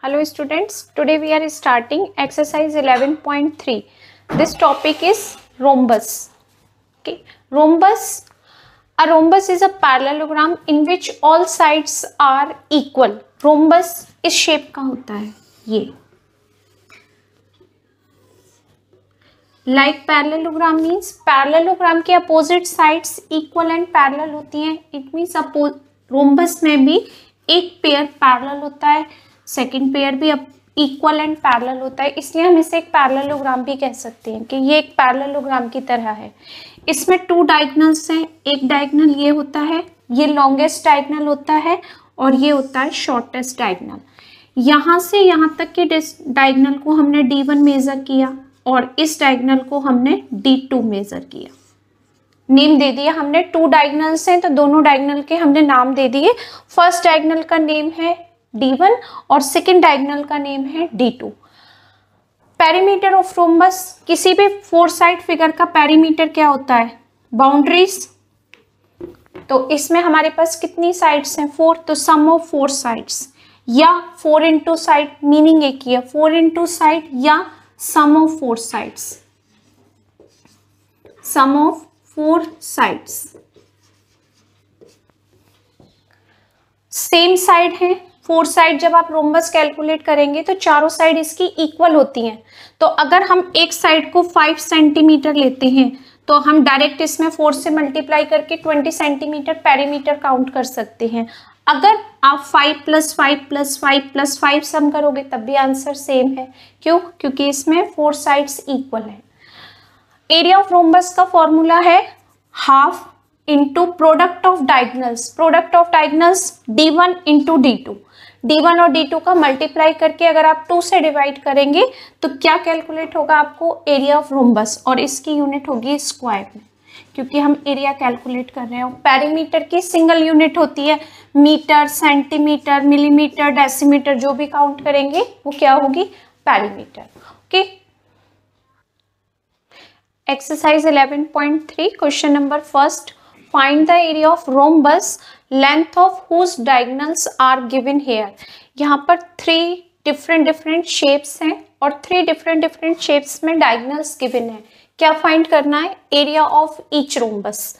Hello students, today we are starting exercise 11.3. This topic is rhombus. Okay, rhombus. A rhombus is a parallelogram in which all sides are equal. Rhombus इस shape का होता है ये. Like parallelogram means parallelogram के opposite sides equal and parallel होती हैं. It means rhombus में भी एक पेयर पैरेलल होता है, सेकेंड पेयर भी इक्वल एंड पैरेलल होता है, इसलिए हम इसे एक पैरेललोग्राम भी कह सकते हैं कि ये एक पैरेललोग्राम की तरह है. इसमें टू डायगोनल्स हैं, एक डायगोनल ये होता है, ये लॉन्गेस्ट डायगोनल होता है और ये होता है शॉर्टेस्ट डायगोनल. यहाँ से यहाँ तक के डायगोनल को हमने D1 मेजर किया और इस डायगोनल को हमने D2 मेजर किया. नेम दे दिया हमने, टू डायगोनल्स हैं तो दोनों डायगोनल के हमने नाम दे दिए. फर्स्ट डायगोनल का नेम है D1 और सेकेंड डायगोनल का नेम है D2. पेरीमीटर ऑफ रोम्बस, किसी भी फोर साइड फिगर का पेरीमीटर क्या होता है? बाउंड्रीज. तो इसमें हमारे पास कितनी साइड्स हैं? 4. तो सम ऑफ 4 साइड्स या 4 इंटू साइड, मीनिंग एक ही है, 4 इंटू साइड या sum of 4 sides. Sum of 4 sides. Same side है. 4 साइड जब आप रोम्बस कैलकुलेट करेंगे तो चारों साइड इसकी इक्वल होती हैं. तो अगर हम एक साइड को 5 सेंटीमीटर लेते हैं तो हम डायरेक्ट इसमें 4 से मल्टीप्लाई करके 20 सेंटीमीटर पेरीमीटर काउंट कर सकते हैं. अगर आप 5 + 5 + 5 + 5 सम करोगे तब भी आंसर सेम है. क्यों? क्योंकि इसमें 4 साइड्स इक्वल है. एरिया ऑफ रोम्बस का फॉर्मूला है half into product of diagonals. Product of diagonals D1 into D2. D1 और D2 का मल्टीप्लाई करके अगर आप 2 से डिवाइड करेंगे तो क्या कैलकुलेट होगा आपको? Area of rhombus. और इसकी यूनिट होगी स्क्वायर में, क्योंकि हम एरिया कैलकुलेट कर रहे हैं. पेरीमीटर की सिंगल यूनिट होती है मीटर, सेंटीमीटर, मिलीमीटर, डेसीमीटर, जो भी काउंट करेंगे वो क्या होगी? Perimeter. Okay. Exercise 11.3 question number first. Find the area of rhombus, length of whose diagonals are given here. यहाँ पर 3 डिफरेंट शेप्स हैं और 3 डिफरेंट शेप्स में डायगोनल्स गिवन है. क्या फाइंड करना है? Area of each rhombus.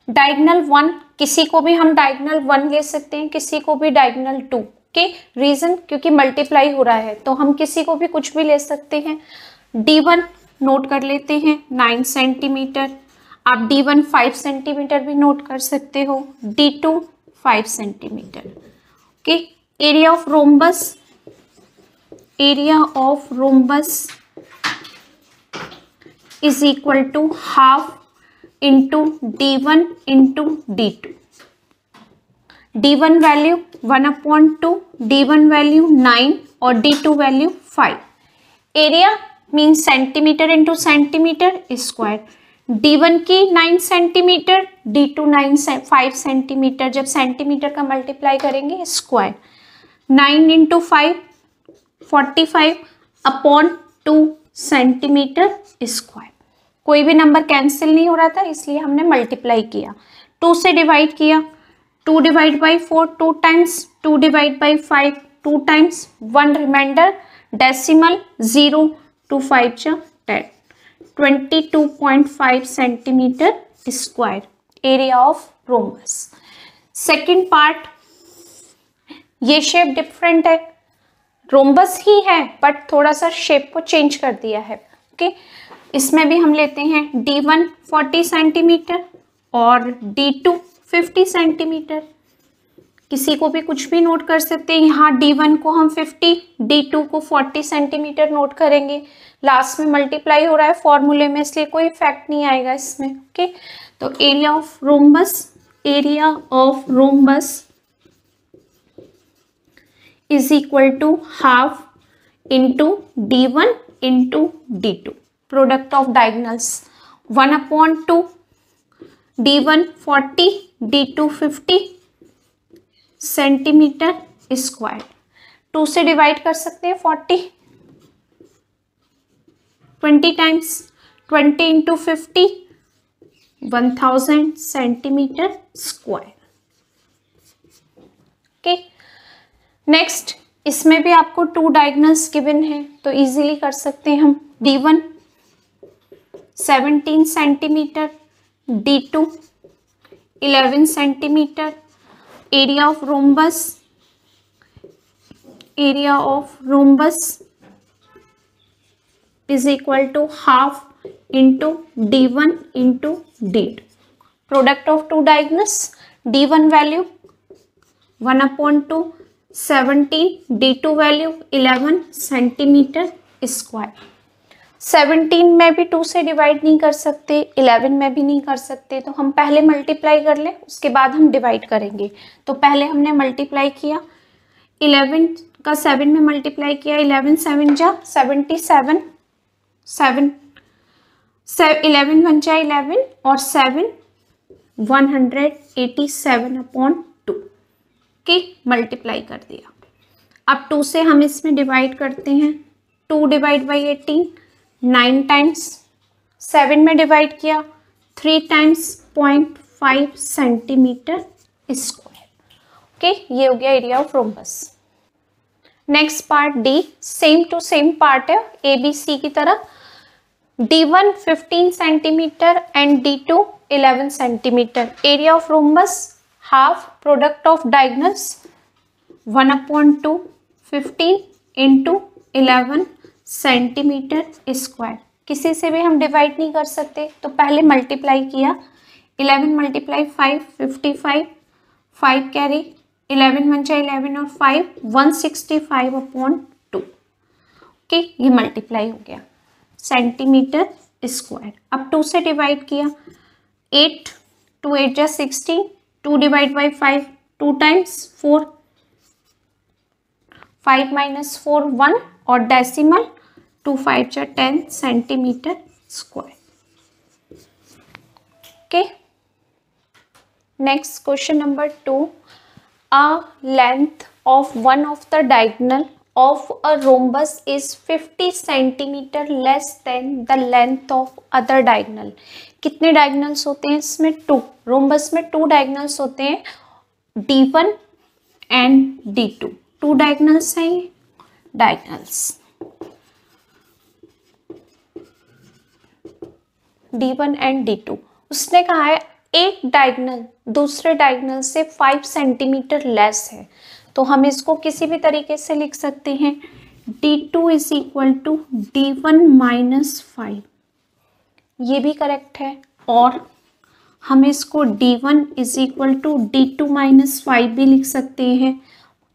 Diagonal 1, किसी को भी हम डायगोनल 1 ले सकते हैं, किसी को भी डायगोनल 2. के रीजन, क्योंकि मल्टीप्लाई हो रहा है तो हम किसी को भी कुछ भी ले सकते हैं. D1 नोट कर लेते हैं 9 सेंटीमीटर. आप D1 5 सेंटीमीटर भी नोट कर सकते हो. D2 5 centimetre. Okay. Area of rhombus, area of rhombus is equal to half into D1 into D2. D1 value 1/2, D1 value 9 और D2 value 5. Area means centimetre into centimetre square. D1 की 9 centimetre, D2 5 centimetre. जब centimetre का multiply करेंगे square. 9 into 5 45/2 centimetre square. कोई भी number cancel नहीं हो रहा था इसलिए हमने मल्टीप्लाई किया. 2 से डिवाइड किया, 2 divide by 4 2 times, 2 divide by 5 2 times, 1 remainder, decimal 0 to 5 10. 22.5 centimetre square area of rhombus. Second part, ये शेप डिफरेंट है, रोम्बस ही है बट थोड़ा सा शेप को चेंज कर दिया है. ओके. इसमें भी हम लेते हैं D1 40 सेंटीमीटर और D2 50 सेंटीमीटर. किसी को भी कुछ भी नोट कर सकते हैं. यहाँ D1 को हम 50, D2 को 40 सेंटीमीटर नोट करेंगे. लास्ट में मल्टीप्लाई हो रहा है फॉर्मूले में इसलिए कोई इफेक्ट नहीं आएगा इसमें. ओके. तो area of rhombus, area of rhombus is equal to half into D1 into D2. Product of diagonals 1/2, D1 40, D2 50 centimetre square. 2 से डिवाइड कर सकते हैं 40, 20 times, 20 into 50 1000 centimetre square. Okay. Next इसमें भी आपको 2 डायगोनल्स गिवन है तो इजीली कर सकते हैं हम। D1 17 centimetre, D2 11 centimetre. Area of rhombus is equal to half into D1 into D2। Product of 2 diagonals, D1 value 1/2 17, D2 value 11 centimetre square. 17 में भी 2 से डिवाइड नहीं कर सकते, 11 में भी नहीं कर सकते, तो हम पहले मल्टीप्लाई कर लें, उसके बाद हम डिवाइड करेंगे। तो पहले हमने मल्टीप्लाई किया, 11 का 7 में मल्टीप्लाई किया, 11 7 जा 77, 11 1 जा 11 और 7 187/2 की मल्टीप्लाई कर दिया। अब 2 से हम इसमें डिवाइड करते हैं, 2 डिवाइड बाई 18 9 टाइम्स, 7 में डिवाइड किया 3 टाइम्स 0.5 सेंटीमीटर स्क्वायर। ओके, ये हो गया area of rhombus. Next part D, same to same part है ABC की तरह। D1 15 centimetre and D2 11 centimetre. Area of rhombus half, product of diagonals 1/2 15 into 11 centimetre square. किसी से भी हम डिवाइड नहीं कर सकते तो पहले मल्टीप्लाई किया, 11 मल्टीप्लाई 5 55, 5 कैरी, 11 1 जा 11 और 5 165/2। ओके, ये मल्टीप्लाई हो गया सेंटीमीटर स्क्वायर। अब 2 से डिवाइड किया, 8 2 8 जा 16, 2 डिवाइड बाई 5 2 टाइम्स 4, 5 माइनस 4 1 और डेसिमल 2 5 जा 10 centimetre square. Okay, next question number 2। A length of one of the diagonal of a rhombus is 50 centimetre less than the length of other diagonal. कितने diagonals होते हैं इसमें? 2। Rhombus में 2 diagonals होते हैं, D1 and D2। 2 diagonals हैं ये diagonals, D1 and D2। उसने कहा है एक डायगोनल दूसरे डायगोनल से 5 सेंटीमीटर लेस है, तो हम इसको किसी भी तरीके से लिख सकते हैं, D2 is equal to D1 minus 5। ये भी करेक्ट है। और हम इसको D1 is equal to D2 minus 5 भी लिख सकते हैं,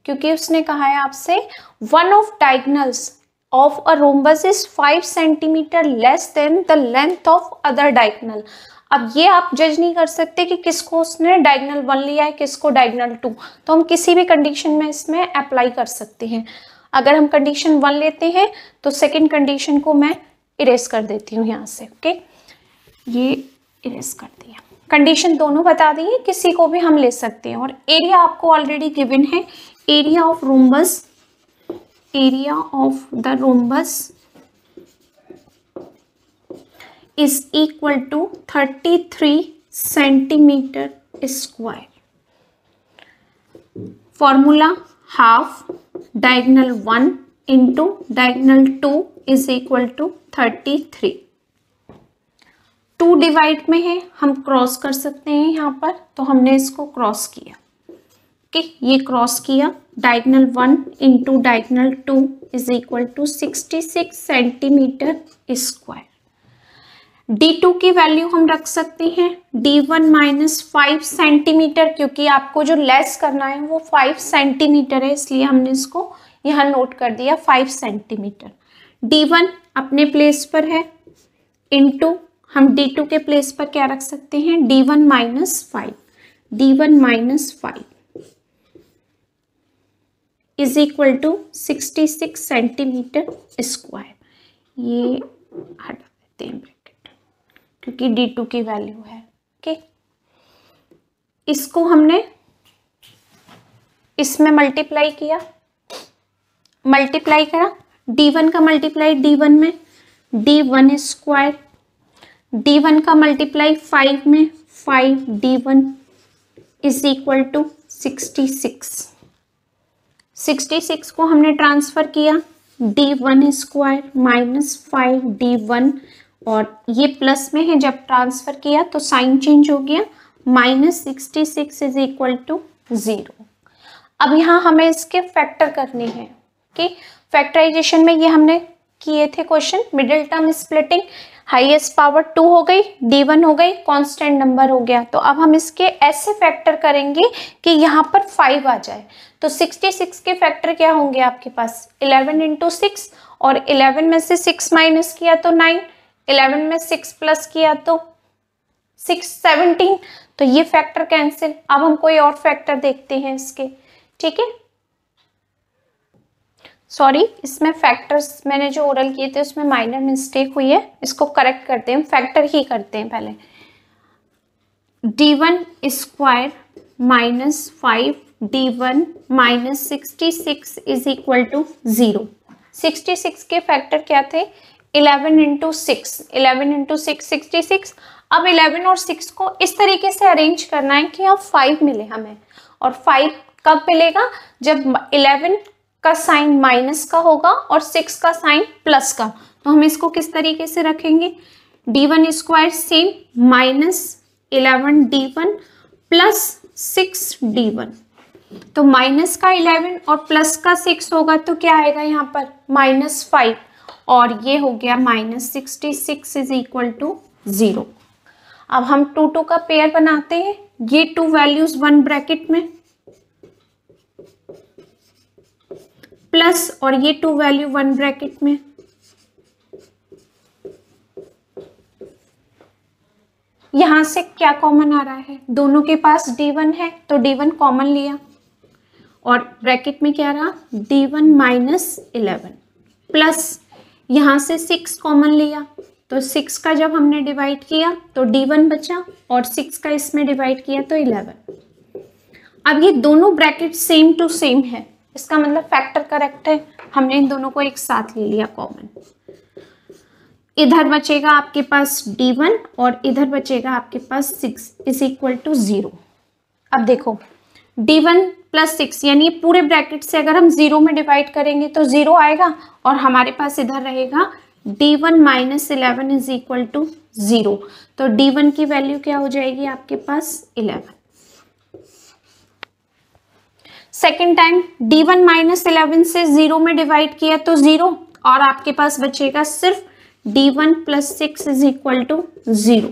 क्योंकि उसने कहा है आपसे one of diagonals of a rhombus is 5 centimetre less than the length of other diagonal. अब ये आप जज नहीं कर सकते कि किसको उसने डायगोनल 1 लिया है, किसको डायगोनल 2, तो हम किसी भी कंडीशन में इसमें अप्लाई कर सकते हैं। अगर हम कंडीशन 1 लेते हैं तो सेकंड कंडीशन को मैं इरेज कर देती हूँ यहाँ से। ओके, ये इरेज कर दिया। कंडीशन दोनों बता दी है, किसी को भी हम ले सकते हैं। और एरिया आपको ऑलरेडी गिवन है, area of rhombus, area of the rhombus is equal to 33 centimetre square. Formula half diagonal 1 into diagonal 2 is equal to 33। 2 divide में है, हम क्रॉस कर सकते हैं यहाँ पर, तो हमने इसको क्रॉस किया। ओके, ये क्रॉस किया, diagonal 1 into diagonal 2 is equal to 66 centimetre square. D2 की वैल्यू हम रख सकते हैं D1 माइनस 5 सेंटीमीटर, क्योंकि आपको जो लेस करना है वो 5 सेंटीमीटर है, इसलिए हमने इसको यहाँ नोट कर दिया 5 सेंटीमीटर। D1 अपने प्लेस पर है, इनटू हम D2 के प्लेस पर क्या रख सकते हैं, D1 minus 5, D1 minus 5 is equal to 66 centimetre square. ये हटा देते हैं क्योंकि D2 की वैल्यू है। ओके, इसको हमने इसमें मल्टीप्लाई किया, मल्टीप्लाई करा, D1 का मल्टीप्लाई D1 में, D1 स्क्वायर, D1 का मल्टीप्लाई 5 में, 5 D1 इज इक्वल टू 66 66 को हमने ट्रांसफर किया, d1² माइनस 5d1, और ये प्लस में है, जब ट्रांसफर किया तो साइन चेंज हो गया, -66 इज इक्वल टू 0। अब यहाँ हमें इसके फैक्टर करने हैं कि फैक्टराइजेशन में ये हमने किए थे question, middle term splitting, highest power 2 हो गई, d1 हो गई, कांस्टेंट नंबर हो गया। तो अब हम इसके ऐसे फैक्टर करेंगे कि यहाँ पर 5 आ जाए। तो 66 के फैक्टर क्या होंगे आपके पास, 11 इंटू 6, और 11 में से 6 माइनस किया तो 9, 11 में 6 प्लस किया तो 6, 17। तो ये फैक्टर कैंसिल। अब हम कोई और फैक्टर देखते हैं इसके, ठीक है। सॉरी, इसमें फैक्टर्स मैंने जो ओरल किए थे उसमें माइनर मिस्टेक हुई है, इसको करेक्ट करते हैं, फैक्टर ही करते हैं पहले। d1² minus 5d1 minus 66 is equal to 0। 66 के फैक्टर क्या थे, 11 इंटू 6, 11 इंटू 6 66। अब 11 और 6 को इस तरीके से अरेंज करना है कि अब 5 मिले हमें, और 5 कब मिलेगा, जब 11 का साइन माइनस का होगा और 6 का साइन प्लस का। तो हम इसको किस तरीके से रखेंगे, d1² same minus 11d1 plus 6d1। तो माइनस का 11 और प्लस का 6 होगा तो क्या आएगा यहाँ पर, -5, और ये हो गया -66 इज इक्वल टू 0। अब हम 2 2 का पेयर बनाते हैं, ये 2 वैल्यूज 1 ब्रैकेट में प्लस, और ये 2 वैल्यू 1 ब्रैकेट में, यहां से क्या कॉमन आ रहा है, दोनों के पास d1 है तो d1 कॉमन लिया, और ब्रैकेट में क्या रहा, d1 माइनस 11 प्लस, यहां से 6 कॉमन लिया, तो 6 का जब हमने डिवाइड किया तो d1 बचा, और 6 का इसमें डिवाइड किया तो 11। अब ये दोनों ब्रैकेट सेम टू सेम है, इसका मतलब फैक्टर करेक्ट है, हमने इन दोनों को एक साथ ले लिया कॉमन। इधर बचेगा आपके पास d1 और इधर बचेगा आपके पास 6 इज इक्वल टू 0। अब देखो d1 प्लस 6 यानी पूरे ब्रैकेट से अगर हम 0 में डिवाइड करेंगे तो 0 आएगा, और हमारे पास इधर रहेगा d1 minus 11 is equal to 0। तो d1 की वैल्यू क्या हो जाएगी आपके पास 11। सेकेंड टाइम d1 माइनस 11 से 0 में डिवाइड किया तो 0, और आपके पास बचेगा सिर्फ d1 plus 6 is equal to 0।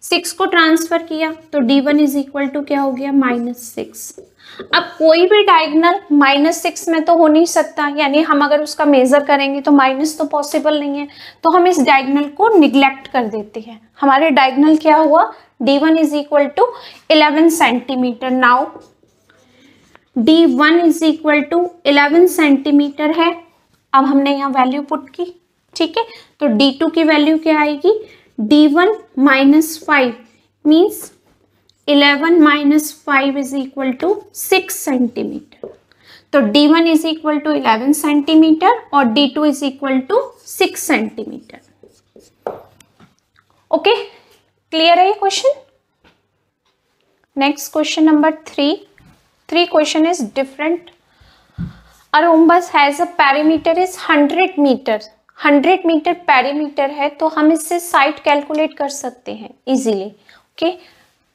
6 को ट्रांसफर किया तो d1 इज इक्वल टू क्या हो गया, -6। अब कोई भी डायगोनल -6 में तो हो नहीं सकता, यानी हम अगर उसका मेजर करेंगे तो माइनस तो पॉसिबल नहीं है, तो हम इस डायगोनल को निग्लेक्ट कर देते हैं। हमारे डायगोनल क्या हुआ, d1 is equal to 11 centimetre. Now d1 is equal to 11 centimetre है। अब हमने यहाँ वैल्यू पुट की, ठीक है, तो d2 की वैल्यू क्या आएगी, d1 minus 5 means 11 minus 5 is equal to 6 centimetre. तो d1 is equal to 11 centimetre और d2 is equal to 6 centimetre. Okay, clear है ये question. Next question number 3 question is different. A rhombus has a perimeter is 100 metre. 100 metre perimeter है, तो हम इससे side calculate कर सकते हैं इजीली। ओके,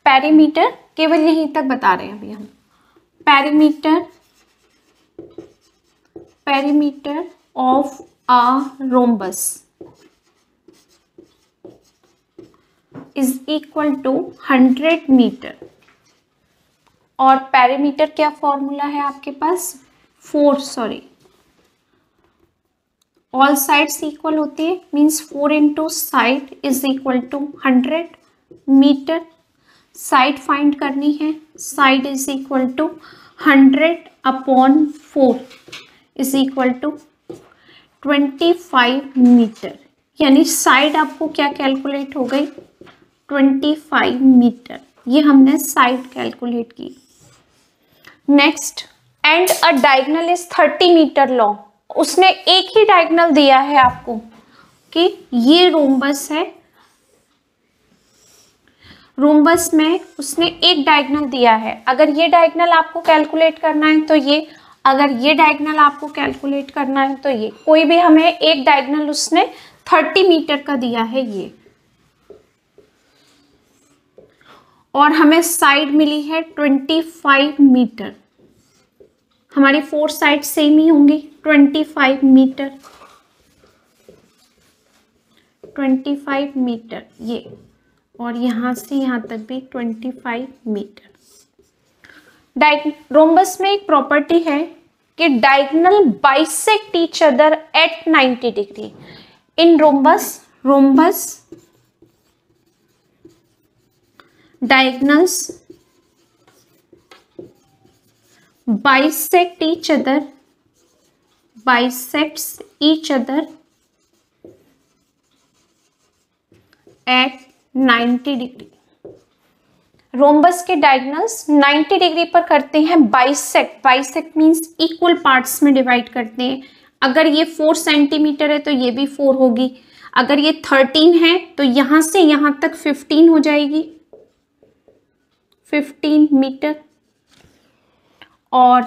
पेरीमीटर केवल यहीं तक बता रहे हैं अभी हम। Perimeter of a rhombus is equal to 100 metre. और पेरीमीटर क्या फॉर्मूला है आपके पास, ऑल साइड्स इक्वल होती है, means 4 into side is equal to 100 metre. Side find करनी है, side is equal to 100 upon 4 is equal to 25 metre, यानी साइड आपको क्या कैलकुलेट हो गई, 25 मीटर। ये हमने साइड कैलकुलेट की। Next, and a diagonal is 30 metre long. उसने एक ही डायगोनल दिया है आपको कि ये रोम्बस है, रोम्बस में उसने एक डायगोनल दिया है। अगर ये डायगोनल आपको कैलकुलेट करना है तो ये अगर ये डायगोनल आपको कैलकुलेट करना है तो ये कोई भी हमें एक डायगोनल उसने 30 मीटर का दिया है ये, और हमें साइड मिली है 25 मीटर। हमारी 4 साइड सेम ही होंगी, 25 मीटर, 25 मीटर ये, और यहां से यहां तक भी 25 मीटर। रोम्बस में एक प्रॉपर्टी है कि diagonal bisect each other at 90 degree. In rhombus diagonals bisects each other at 90 degree. Rhombus के डायगोनल्स 90 डिग्री पर करते हैं बाइसेक्ट मींस इक्वल पार्ट्स में डिवाइड करते हैं। अगर ये 4 सेंटीमीटर है तो ये भी 4 होगी, अगर ये 13 है तो यहां से यहां तक 15 हो जाएगी, 15 मीटर, और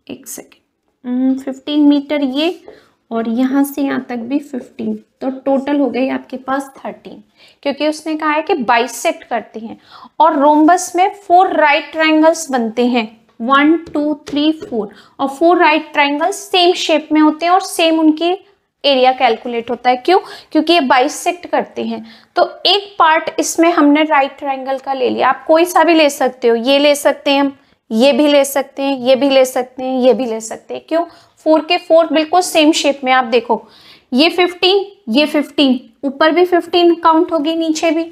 एक सेकेंड 15 मीटर ये, और यहाँ से यहाँ तक भी 15, तो टोटल हो गई आपके पास 13, क्योंकि उसने कहा है कि बाइसेक्ट करते हैं। और रोम्बस में 4 राइट ट्रायंगल्स बनते हैं, 1 2 3 4, और 4 राइट ट्रायंगल्स सेम शेप में होते हैं और सेम उनकी एरिया कैलकुलेट होता है। क्यों? क्योंकि ये बाइसेक्ट करते हैं। तो एक पार्ट इसमें हमने राइट ट्रायंगल का ले लिया, आप कोई सा भी ले सकते हो, ये ले सकते हैं हम, ये भी ले सकते हैं, ये भी ले सकते हैं, ये भी ले सकते हैं। क्यों? 4 के 4 बिल्कुल सेम शेप में। आप देखो ये 15, ये 15, ऊपर भी 15 काउंट होगी, नीचे भी।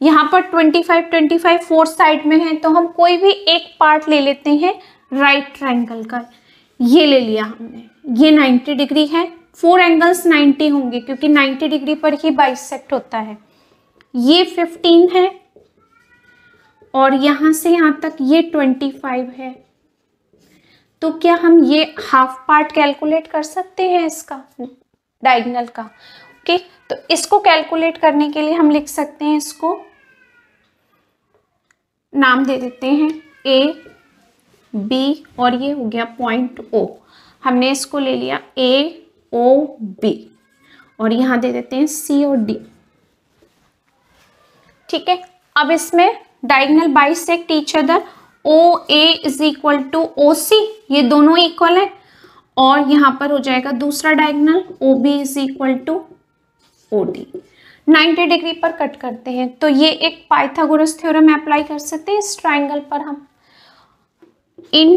यहाँ पर 25 4 साइड में है, तो हम कोई भी एक पार्ट ले लेते हैं राइट ट्रायंगल का। ये ले लिया हमने, ये 90 डिग्री है, 4 एंगल्स 90 होंगे क्योंकि 90 डिग्री पर ही बाइसेक्ट होता है। ये 15 है और यहां से यहां तक ये 25 है। तो क्या हम ये हाफ पार्ट कैलकुलेट कर सकते हैं इसका, डायगोनल का? ओके, तो इसको कैलकुलेट करने के लिए हम लिख सकते हैं, इसको नाम दे देते हैं ए बी, और ये हो गया पॉइंट ओ। हमने इसको ले लिया ए ओ बी, और यहां दे देते हैं सी और डी। ठीक है, अब इसमें diagonal bisect each other, O A is equal to O C, ये दोनों इक्वल है, और यहां पर हो जाएगा दूसरा diagonal O B is equal to O D. 90 degree पर कट करते हैं, तो ये एक पाइथागोरस थ्योरम अप्लाई कर सकते हैं इस ट्राइंगल पर हम। In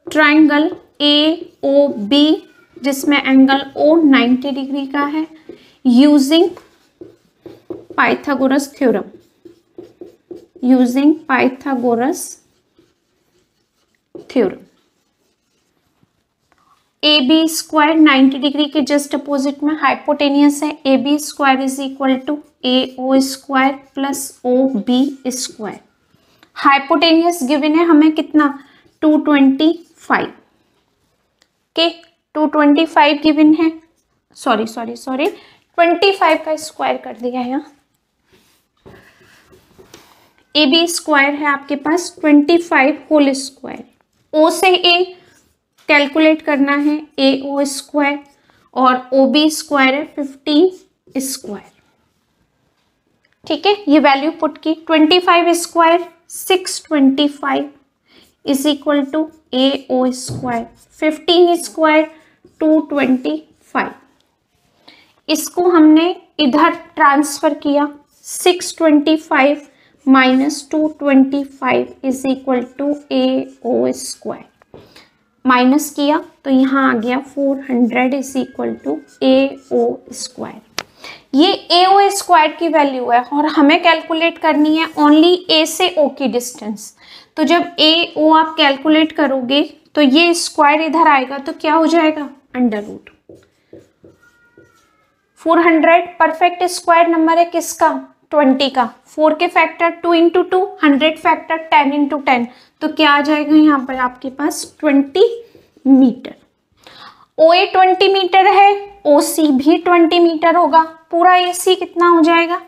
triangle A O B जिसमें एंगल ओ 90 डिग्री का है, using Pythagoras theorem, A B square 90 degree के जस्ट अपोजिट में हाइपोटेनियस है, A B square is equal to A O square plus O B square. Hypotenuse given है हमें कितना, 225 के 225 गिवन है, सॉरी 25 का स्क्वायर कर दिया है यहाँ। ए बी स्क्वायर है आपके पास 25 होल स्क्वायर, ओ से ए कैलकुलेट करना है ए ओ स्क्वायर, और ओ बी स्क्वायर है 15 स्क्वायर। ठीक है, ये वैल्यू पुट की, 25 square 625 is equal to A O square, 15 square 225। इसको हमने इधर ट्रांसफर किया, 625 minus 225 is equal to A O square. Minus किया तो यहाँ आ गया 400 is equal to A O square. ये ए ओ स्क्वायर की वैल्यू है और हमें कैलकुलेट करनी है ओनली ए से ओ की डिस्टेंस। तो जब ए ओ आप कैलकुलेट करोगे तो ये स्क्वायर इधर आएगा तो क्या हो जाएगा, under root. 400 perfect square number है किसका, 20 का। 4 के फैक्टर 2 इंटू 2, 100 फैक्टर 10 इंटू 10, तो क्या आ जाएगा यहाँ पर आपके पास 20 मीटर। ओ ए 20 मीटर है, ओ सी भी 20 मीटर होगा, पूरा ए सी कितना हो जाएगा,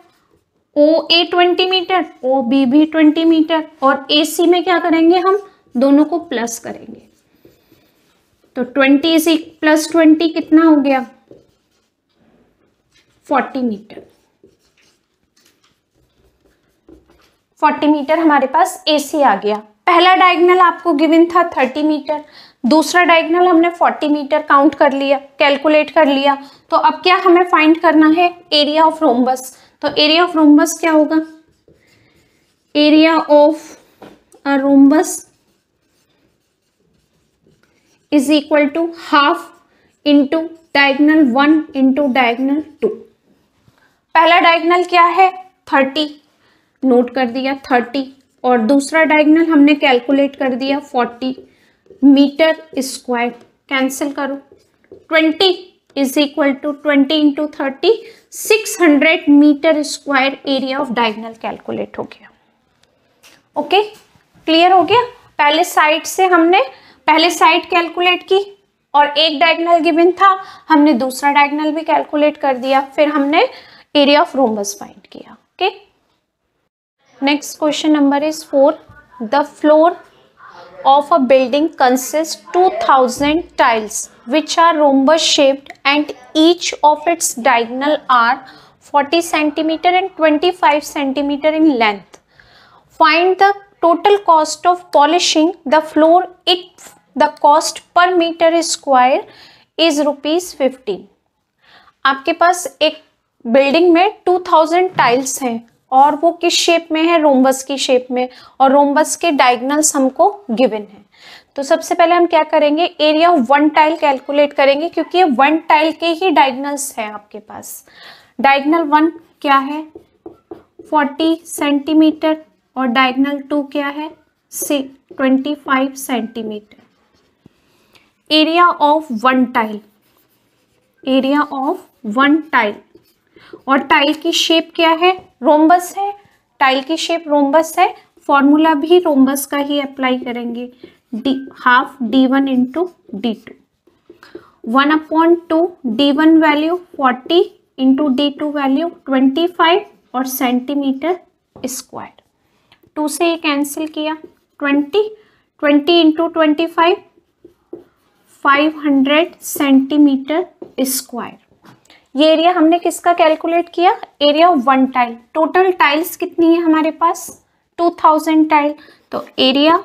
ओ ए 20 मीटर, ओ बी भी 20 मीटर, और ए सी में क्या करेंगे हम, दोनों को प्लस करेंगे। तो 20 इज प्लस 20 कितना हो गया? 40 मीटर। 40 मीटर हमारे पास AC आ गया। पहला डायगोनल आपको गिवन था 30 मीटर, दूसरा डायगोनल हमने 40 मीटर काउंट कर लिया, कैलकुलेट कर लिया। तो अब क्या हमें फाइंड करना है? Area of rhombus. तो एरिया ऑफ रोम्बस क्या होगा? Area of a rhombus is equal to half into diagonal 1 into diagonal 2। पहला डायगोनल क्या है? 30, नोट कर दिया 30, और दूसरा डायगोनल हमने कैलकुलेट कर दिया 40 मीटर स्क्वायर। कैंसिल करो, 20 is equal to 20 into 30, 600 metre square area of diagonal calculate हो गया। ओके, क्लियर हो गया? पहले साइड से हमने पहले साइड कैलकुलेट की और एक डायगोनल गिवन था, हमने दूसरा डायगोनल भी कैलकुलेट कर दिया, फिर हमने एरिया ऑफ रोम्बस फाइंड किया। Okay, next question number is 4। The floor of a building consists 2000 tiles which are rhombus shaped and each of its diagonal are 40 centimeter and 25 centimeter in length. Find the total cost of polishing the floor if the cost per meter square is ₹15. आपके पास एक building में 2000 tiles हैं और वो किस shape में है? Rhombus की शेप में, और रोम्बस के डायगोनल्स हमको गिवन है। तो सबसे पहले हम क्या करेंगे? एरिया ऑफ 1 टाइल कैलकुलेट करेंगे, क्योंकि ये 1 टाइल के ही डायगोनल्स हैं आपके पास। डायगोनल 1 क्या है? 40 सेंटीमीटर, और डायगोनल 2 क्या है? 25 centimetre. Area of 1 tile, area of 1 tile, और टाइल की शेप क्या है? रोम्बस है। टाइल की शेप रोम्बस है, फॉर्मूला भी रोम्बस का ही अप्लाई करेंगे, half D1 into D2। 1/2 D1 value 40 into D2 value 25 और सेंटीमीटर स्क्वायर। 2 से ये कैंसिल किया, 20 इंटू 25 500 सेंटीमीटर स्क्वायर। ये एरिया हमने किसका कैलकुलेट किया? Area of 1 tile. Total tiles कितनी है हमारे पास? 2000 टाइल। तो एरिया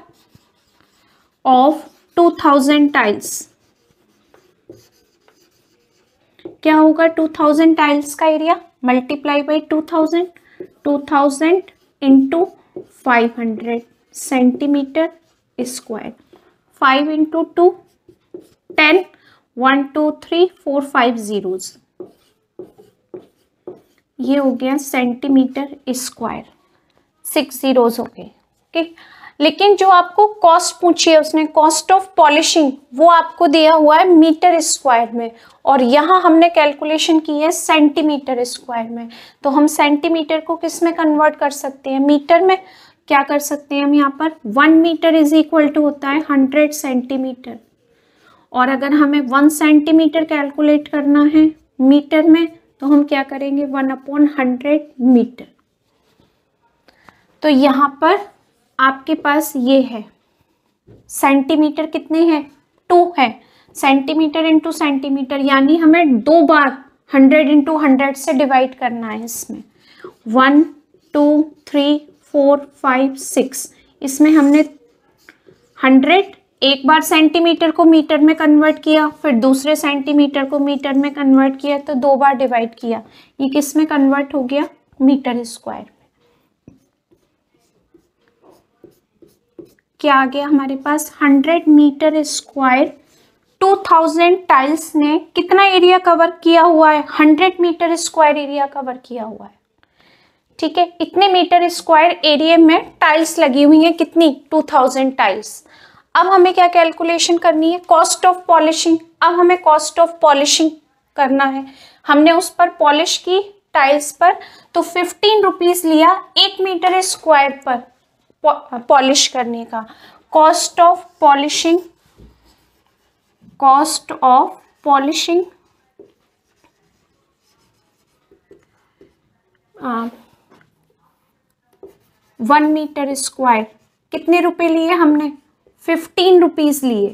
ऑफ 2000 टाइल्स क्या होगा? 2000 टाइल्स का area multiply by 2000 into 500 centimetre square. 5 into 2 10, 1 2 3 4 5 zeros, ये हो गया सेंटीमीटर स्क्वायर। 6 zeros हो गए। ओके, लेकिन जो आपको कॉस्ट पूछी है उसने, कॉस्ट ऑफ पॉलिशिंग, वो आपको दिया हुआ है मीटर स्क्वायर में, और यहाँ हमने कैलकुलेशन की है सेंटीमीटर स्क्वायर में। तो हम सेंटीमीटर को किस में कन्वर्ट कर सकते हैं? मीटर में। क्या कर सकते हैं हम यहाँ पर? 1 मीटर इज इक्वल टू होता है 100 सेंटीमीटर, और अगर हमें 1 सेंटीमीटर कैलकुलेट करना है मीटर में, तो हम क्या करेंगे? 1/100 मीटर। तो यहाँ पर आपके पास ये है, सेंटीमीटर कितने हैं? 2 है। सेंटीमीटर इंटू सेंटीमीटर, यानी हमें 2 बार 100 इंटू 100 से डिवाइड करना है इसमें। 1 2 3 4 5 6, इसमें हमने 100 एक बार सेंटीमीटर को मीटर में कन्वर्ट किया, फिर दूसरे सेंटीमीटर को मीटर में कन्वर्ट किया, तो 2 बार डिवाइड किया। ये किस में कन्वर्ट हो गया? मीटर स्क्वायर में। क्या आ गया हमारे पास? 100 मीटर स्क्वायर। 2000 टाइल्स ने कितना एरिया कवर किया हुआ है? 100 मीटर स्क्वायर एरिया कवर किया हुआ है। ठीक है, इतने मीटर स्क्वायर एरिया में टाइल्स लगी हुई हैं। कितनी? 2000 टाइल्स। अब हमें क्या कैलकुलेशन करनी है? Cost of polishing. अब हमें कॉस्ट ऑफ पॉलिशिंग करना है। हमने उस पर पॉलिश की टाइल्स पर, तो 15 रुपीज लिया 1 मीटर स्क्वायर पर पॉलिश करने का। Cost of polishing, cost of polishing 1 metre square कितने रुपए लिए हमने? 15 रुपीज लिए।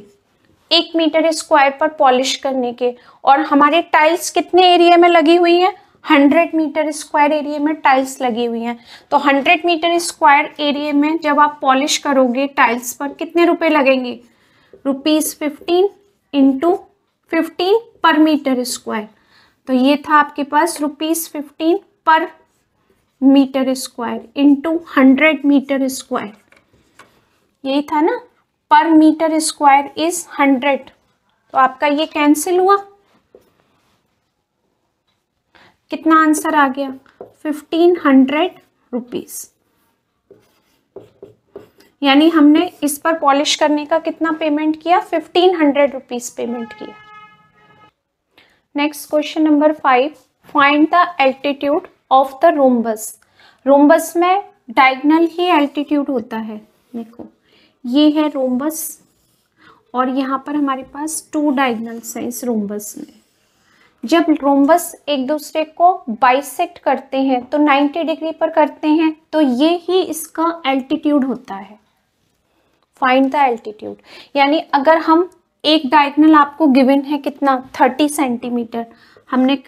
1 मीटर स्क्वायर पर पॉलिश करने के, और हमारे टाइल्स कितने एरिया में लगी हुई हैं, 100 मीटर स्क्वायर एरिया में टाइल्स लगी हुई हैं। तो 100 मीटर स्क्वायर एरिया में जब आप पॉलिश करोगे टाइल्स पर कितने रुपए लगेंगे, ₹15 इंटू 15 पर मीटर स्क्वायर। तो ये था आपके पास ₹15 पर metre square into 100 metre square, यही था ना, पर मीटर स्क्वायर इज 100। तो आपका ये कैंसिल हुआ, कितना आंसर आ गया, 1500 रुपीज। यानी हमने इस पर पॉलिश करने का कितना पेमेंट किया, 1500 रुपीज पेमेंट किया। Next question number 5, find the altitude of the rhombus. Rhombus में डायगोनल ही एल्टीट्यूड होता है। देखो ये है रोम्बस और यहाँ पर हमारे पास 2 डायगोनल्स हैं इस रोम्बस में। जब रोम्बस एक दूसरे को बाइसेक्ट करते हैं तो 90 डिग्री पर करते हैं, तो ये ही इसका एल्टीट्यूड होता है। फाइंड द एल्टीट्यूड, यानी अगर हम एक डायगोनल आपको गिवन है कितना 30 सेंटीमीटर, हमने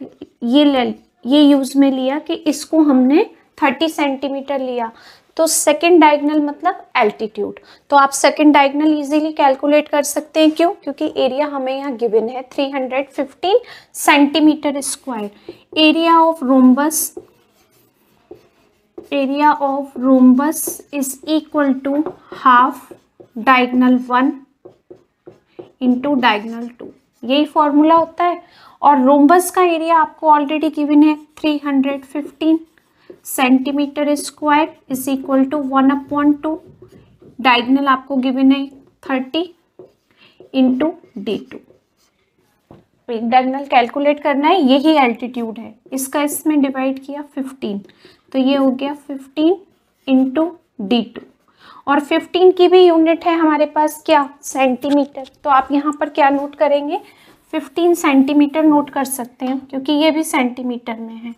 ये यूज में लिया कि इसको हमने 30 सेंटीमीटर लिया, तो सेकंड डायगोनल मतलब एल्टीट्यूड। तो आप सेकंड डायगोनल इजीली कैलकुलेट कर सकते हैं, क्यों, क्योंकि एरिया हमें यहाँ गिवन है 315 centimetre square. Area of rhombus is equal to half diagonal 1 into diagonal 2, यही फॉर्मूला होता है। और रोम्बस का एरिया आपको ऑलरेडी गिवन है 315 centimetre square is equal to 1/2, diagonal आपको गिवन है 30 इंटू D2। डायगोनल कैलकुलेट करना है, यही एल्टीट्यूड है। इसका इसमें डिवाइड किया 15, तो ये हो गया 15 इंटू D2। और 15 की भी यूनिट है हमारे पास क्या, सेंटीमीटर। तो आप यहाँ पर क्या नोट करेंगे, 15 सेंटीमीटर नोट कर सकते हैं, क्योंकि ये भी सेंटीमीटर में है।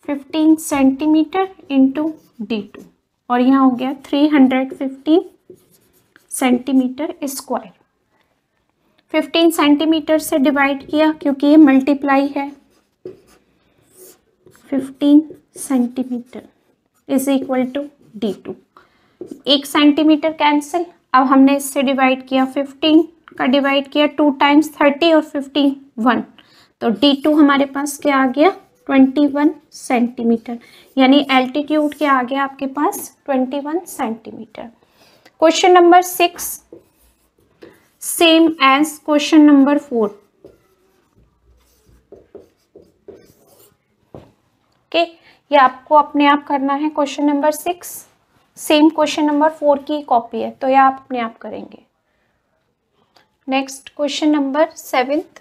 15 सेंटीमीटर इंटू D2, और यहाँ हो गया 315 सेंटीमीटर स्क्वायर। 15 सेंटीमीटर से डिवाइड किया क्योंकि ये मल्टीप्लाई है, 15 centimetre is equal to D2। 1 centimetre cancel. अब हमने इससे डिवाइड किया, 15 का डिवाइड किया 2 टाइम्स 30 और 15 1, तो D2 हमारे पास क्या आ गया, 21 सेंटीमीटर। यानी एल्टीट्यूड क्या आ गया आपके पास, 21 centimetre. Question number 6 same as question number 4। Okay, ये आपको अपने आप करना है। Question number 6 same question number 4 की कॉपी है, तो यह आप अपने आप करेंगे। Next question number 7,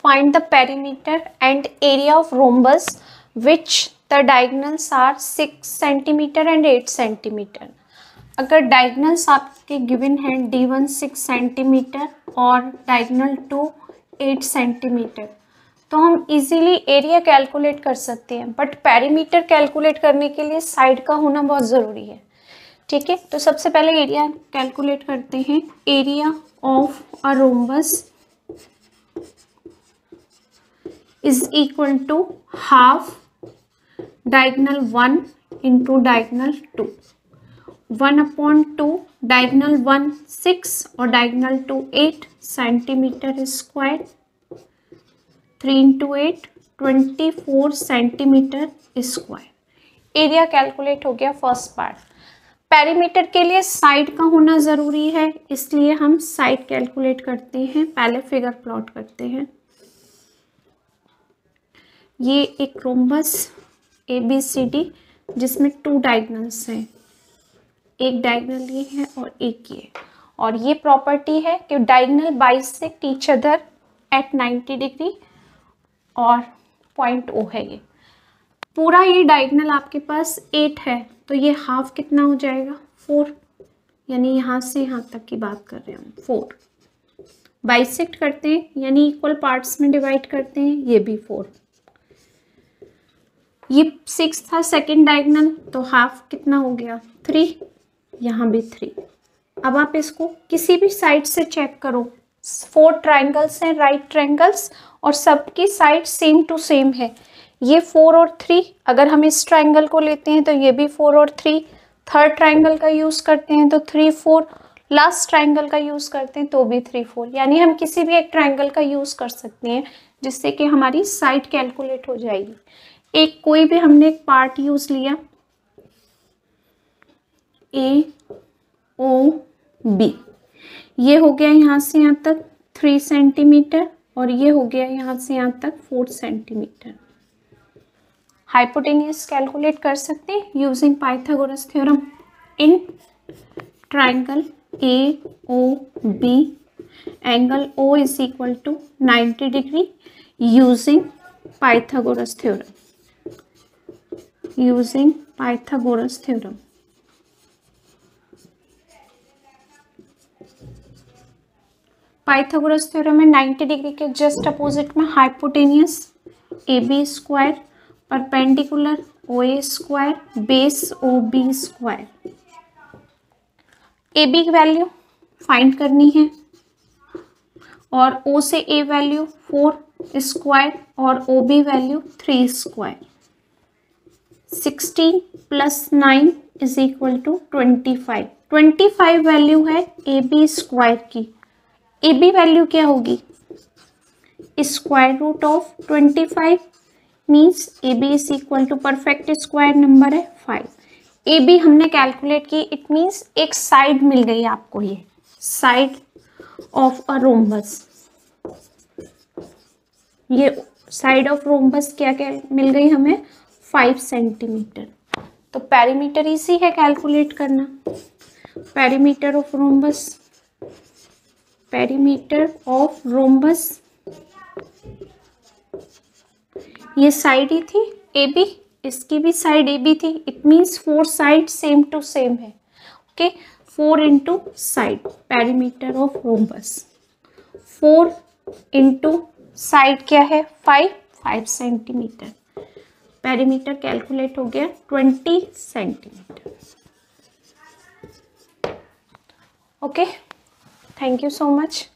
find the perimeter and area of rhombus which the diagonals are 6 centimetre and 8 centimetre. अगर डायगोनल्स आपके गिवन हैं D1 6 सेंटीमीटर और डायगोनल 2 8 सेंटीमीटर, तो हम इजीली एरिया कैलकुलेट कर सकते हैं, बट पेरीमीटर कैलकुलेट करने के लिए साइड का होना बहुत ज़रूरी है। ठीक है, तो सबसे पहले एरिया कैलकुलेट करते हैं। Area of a rhombus is equal to half diagonal 1 into diagonal 2, 1/2, diagonal 1 6 और diagonal 2 8 centimetre square, 3 into 8 24 centimetre square. Area calculate हो गया फर्स्ट पार्ट। पेरीमीटर के लिए साइड का होना ज़रूरी है, इसलिए हम साइड कैलकुलेट करते हैं। पहले फिगर प्लॉट करते हैं। ये एक रोम्बस ABCD जिसमें 2 डायगोनल्स हैं, एक डायगोनल ये है और एक ये, और ये प्रॉपर्टी है कि diagonal bisect each other at 90 degree और पॉइंट O है। ये पूरा ये डायगोनल आपके पास 8 है, तो ये हाफ कितना हो जाएगा, 4, यानी यहाँ से यहाँ तक की बात कर रहे हैं हम। 4 बाइसेक्ट करते हैं यानी इक्वल पार्ट्स में डिवाइड करते हैं, ये भी 4। ये 6 था सेकंड डायगोनल, तो हाफ कितना हो गया, 3, यहाँ भी 3। अब आप इसको किसी भी साइड से चेक करो, 4 ट्राइंगल्स हैं, राइट ट्राइंगल्स, और सबकी साइड सेम टू सेम है। ये 4 और 3, अगर हम इस ट्राइंगल को लेते हैं तो ये भी 4 और 3, थर्ड ट्राइंगल का यूज करते हैं तो 3 4, लास्ट ट्राइंगल का यूज करते हैं तो भी 3 4। यानी हम किसी भी एक ट्राइंगल का यूज कर सकते हैं जिससे कि हमारी साइड कैलकुलेट हो जाएगी। एक कोई भी हमने एक पार्ट यूज लिया AOB, ये हो गया यहाँ से यहाँ तक 3 सेंटीमीटर और ये हो गया यहाँ से यहाँ तक 4 सेंटीमीटर। हाइपोटेन्यूज कैलकुलेट कर सकते हैं using Pythagoras theorem in triangle AOB, angle O is equal to 90 degree using Pythagoras theorem. Using Pythagoras theorem. Pythagoras theorem में 90 डिग्री के जस्ट अपोजिट में hypotenuse AB square, perpendicular OA square, base OB square. AB की value find करनी है और O से A value 4 square और OB value 3 square. 16 + 9 is equal to 25। 25 value है AB स्क्वायर की। AB वैल्यू क्या होगी? Square root of 25 means AB is equal to perfect square number है 5। AB हमने कैलकुलेट की, इट मीन्स एक साइड मिल गई आपको, ये साइड ऑफ अ रोम्बस। ये साइड ऑफ रोम्बस क्या क्या मिल गई हमें? 5 सेंटीमीटर। तो पेरीमीटर इजी है कैलकुलेट करना। Perimeter of rhombus, perimeter of rhombus, ये साइड ही थी AB, इसकी भी साइड AB थी, it means 4 side same to same है। Okay, 4 into side, perimeter of rhombus, 4 into side क्या है? 5 सेंटीमीटर। पेरीमीटर कैलकुलेट हो गया 20 centimetre. Okay, thank you so much.